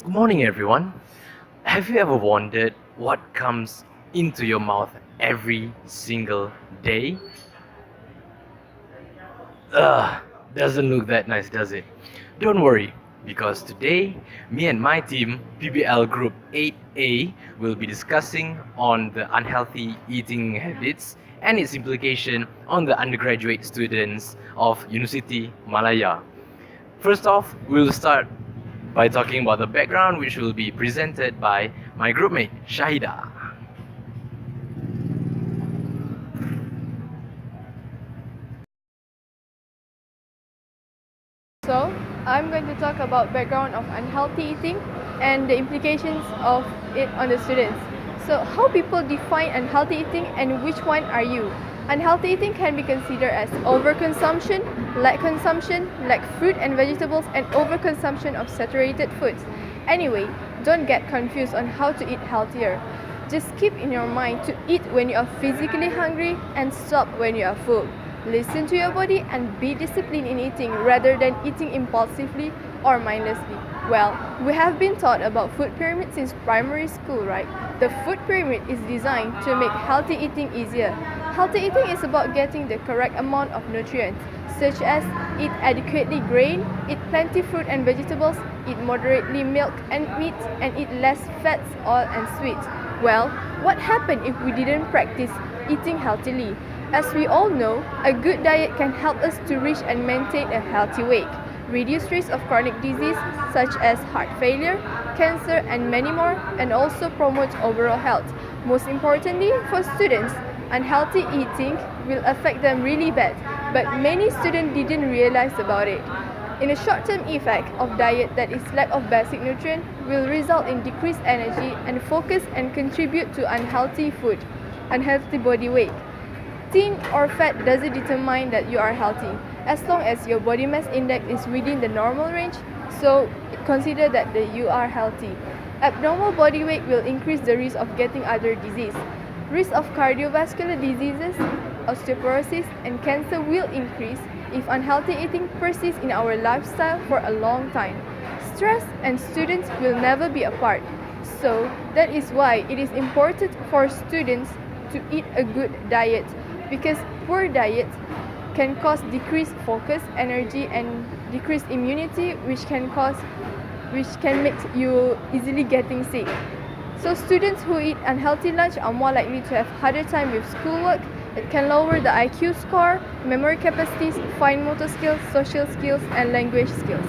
Good morning, everyone. Have you ever wondered what comes into your mouth every single day? Ugh, doesn't look that nice, does it? Don't worry, because today, me and my team, PBL Group 8A, will be discussing on the unhealthy eating habits and its implication on the undergraduate students of University Malaya. First off, we'll start by talking about the background, which will be presented by my groupmate Shahida. So, I'm going to talk about background of unhealthy eating and the implications of it on the students. So, how people define unhealthy eating and which one are you? Unhealthy eating can be considered as overconsumption, lack consumption, like fruit and vegetables, and overconsumption of saturated foods. Anyway, don't get confused on how to eat healthier. Just keep in your mind to eat when you are physically hungry and stop when you are full. Listen to your body and be disciplined in eating rather than eating impulsively or mindlessly. Well, we have been taught about food pyramid since primary school, right? The food pyramid is designed to make healthy eating easier. Healthy eating is about getting the correct amount of nutrients, such as eat adequately grain, eat plenty fruit and vegetables, eat moderately milk and meat, and eat less fats, oil, and sweets. Well, what happened if we didn't practice eating healthily? As we all know, a good diet can help us to reach and maintain a healthy weight, reduce risk of chronic disease such as heart failure, cancer, and many more, and also promote overall health. Most importantly, for students, unhealthy eating will affect them really bad, but many students didn't realize about it. In a short-term effect of diet that is lack of basic nutrient will result in decreased energy and focus and contribute to unhealthy body weight. Thin or fat doesn't determine that you are healthy, as long as your body mass index is within the normal range, so consider that you are healthy. Abnormal body weight will increase the risk of getting other disease. Risk of cardiovascular diseases, osteoporosis, and cancer will increase if unhealthy eating persists in our lifestyle for a long time. Stress and students will never be apart. So that is why it is important for students to eat a good diet, because poor diet can cause decreased focus, energy, and decreased immunity, which can make you easily getting sick. So students who eat unhealthy lunch are more likely to have harder time with schoolwork. It can lower the IQ score, memory capacities, fine motor skills, social skills, and language skills.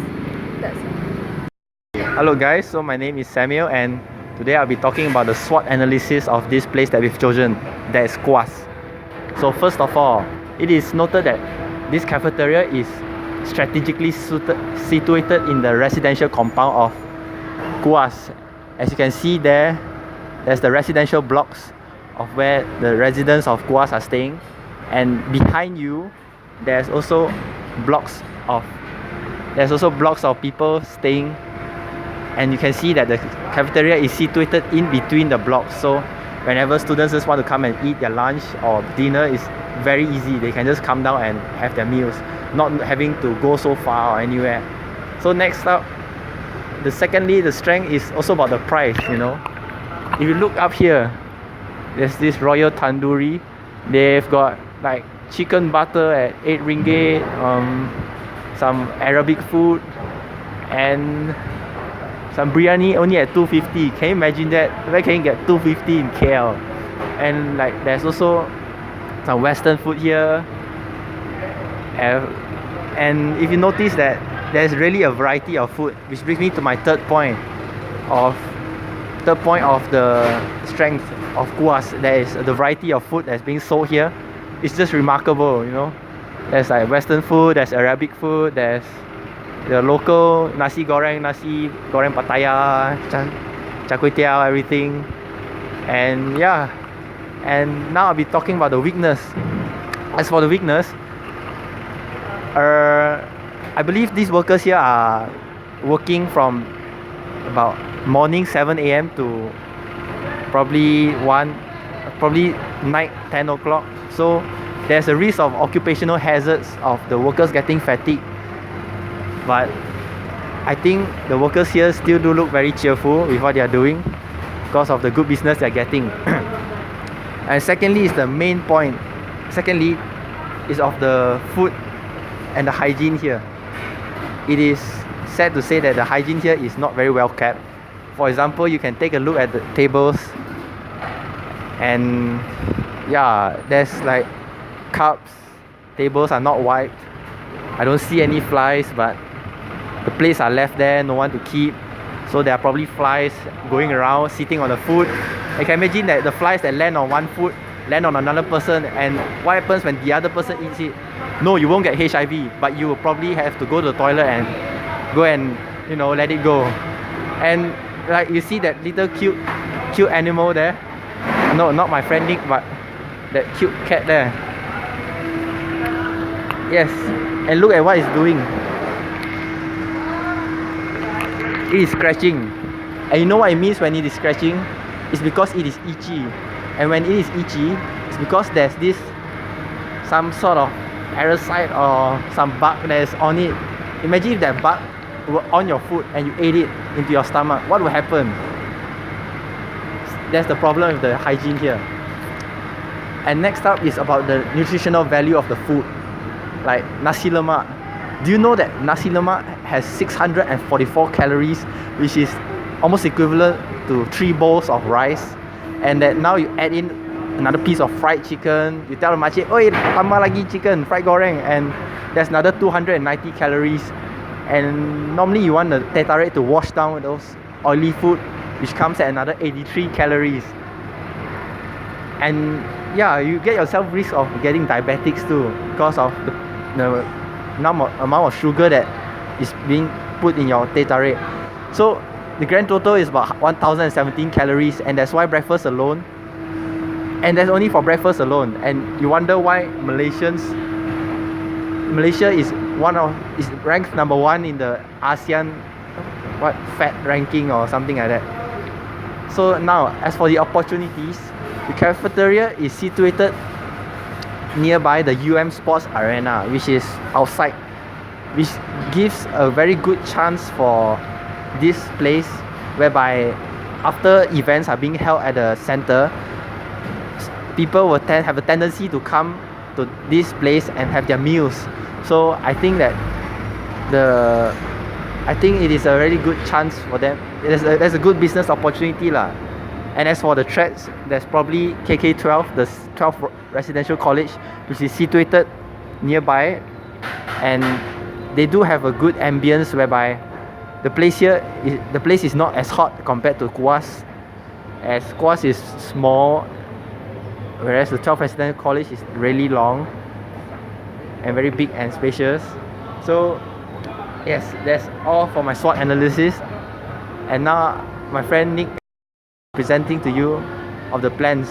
That's it. Hello guys, so my name is Samuel and today I'll be talking about the SWOT analysis of this place that we've chosen, that is KUAS. So first of all, it is noted that this cafeteria is strategically situated in the residential compound of KUAS. As you can see there's the residential blocks of where the residents of KUAS are staying, and behind you there's also blocks of people staying, and you can see that the cafeteria is situated in between the blocks, so whenever students just want to come and eat their lunch or dinner, it's very easy. They can just come down and have their meals, not having to go so far or anywhere. So next up, the strength is also about the price. If you look up here, there's this Royal Tandoori. They've got like chicken butter at 8 ringgit, some Arabic food, and some biryani only at 250. Can you imagine that? Where can you get 250 in KL? And like there's also some Western food here. And if you notice that there's really a variety of food, which brings me to my third point of the strength of KUAS. There is the variety of food that's being sold here. It's just remarkable. There's like Western food, there's Arabic food, there's the local nasi goreng Pattaya, char kway teow, everything. And yeah, and now I'll be talking about the weakness. As for the weakness, I believe these workers here are working from about morning 7 a.m. to probably night 10 o'clock. So there's a risk of occupational hazards of the workers getting fatigued. But I think the workers here still do look very cheerful with what they are doing because of the good business they are getting. And secondly is the main point. Secondly is of the food and the hygiene here. It is sad to say that the hygiene here is not very well kept. For example, you can take a look at the tables and yeah, there's like cups, tables are not wiped. I don't see any flies, but the plates are left there, no one to keep. So there are probably flies going around, sitting on the food. I can imagine that the flies that land on one food land on another person, and what happens when the other person eats it? No, you won't get HIV, but you will probably have to go to the toilet and go and, you know, let it go. And like you see that little cute animal there. No, not my friend Nick, but that cute cat there. Yes, and look at what it's doing. It is scratching. And you know what it means when it is scratching? It's because it is itchy. And when it is itchy, it's because there's this some sort of parasite or some bug that is on it. Imagine if that bug were on your food and you ate it into your stomach. What would happen? That's the problem with the hygiene here. And next up is about the nutritional value of the food. Like nasi lemak. Do you know that nasi lemak has 644 calories, which is almost equivalent to 3 bowls of rice? And that now you add in another piece of fried chicken. You tell the makcik, oi, tambah lagi chicken, fried goreng, and there's another 290 calories. And normally you want the teh tarik to wash down those oily food, which comes at another 83 calories. And yeah, you get yourself risk of getting diabetics too because of the amount of sugar that is being put in your teh tarik. So the grand total is about 1017 calories, and that's why breakfast alone. And that's only for breakfast alone. And you wonder why Malaysia is ranked number 1 in the ASEAN fat ranking or something like that. So now, as for the opportunities, the cafeteria is situated nearby the Sports Arena, which is outside, which gives a very good chance for this place, whereby after events are being held at the center, people will have a tendency to come to this place and have their meals. So I think that it is a very good chance for them. There's a good business opportunity lah. And as for the tracks, there's probably KK12, the 12th residential college, which is situated nearby, and they do have a good ambience whereby the place is not as hot compared to KUAS, as KUAS is small, whereas the 12th residential college is really long and very big and spacious. So yes, that's all for my SWOT analysis. And now my friend Nick presenting to you of the plans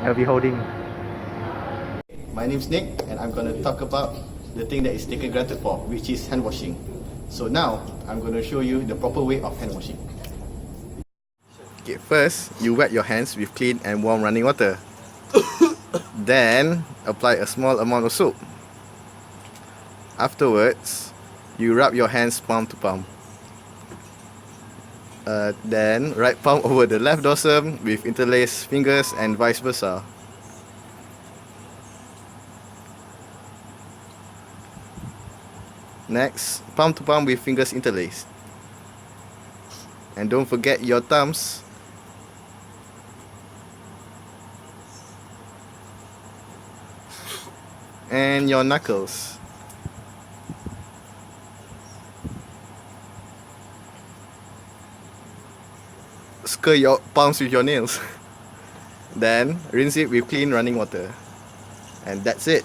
I'll be holding. My name's Nick, and I'm going to talk about the thing that is taken granted for, which is hand washing. So now I'm going to show you the proper way of hand washing. Okay, first you wet your hands with clean and warm running water. Then apply a small amount of soap. Afterwards, you rub your hands palm to palm. Then right palm over the left dorsum with interlaced fingers and vice versa. Next, palm to palm with fingers interlaced. And don't forget your thumbs. And your knuckles. Scur your palms with your nails. Then rinse it with clean running water. And that's it.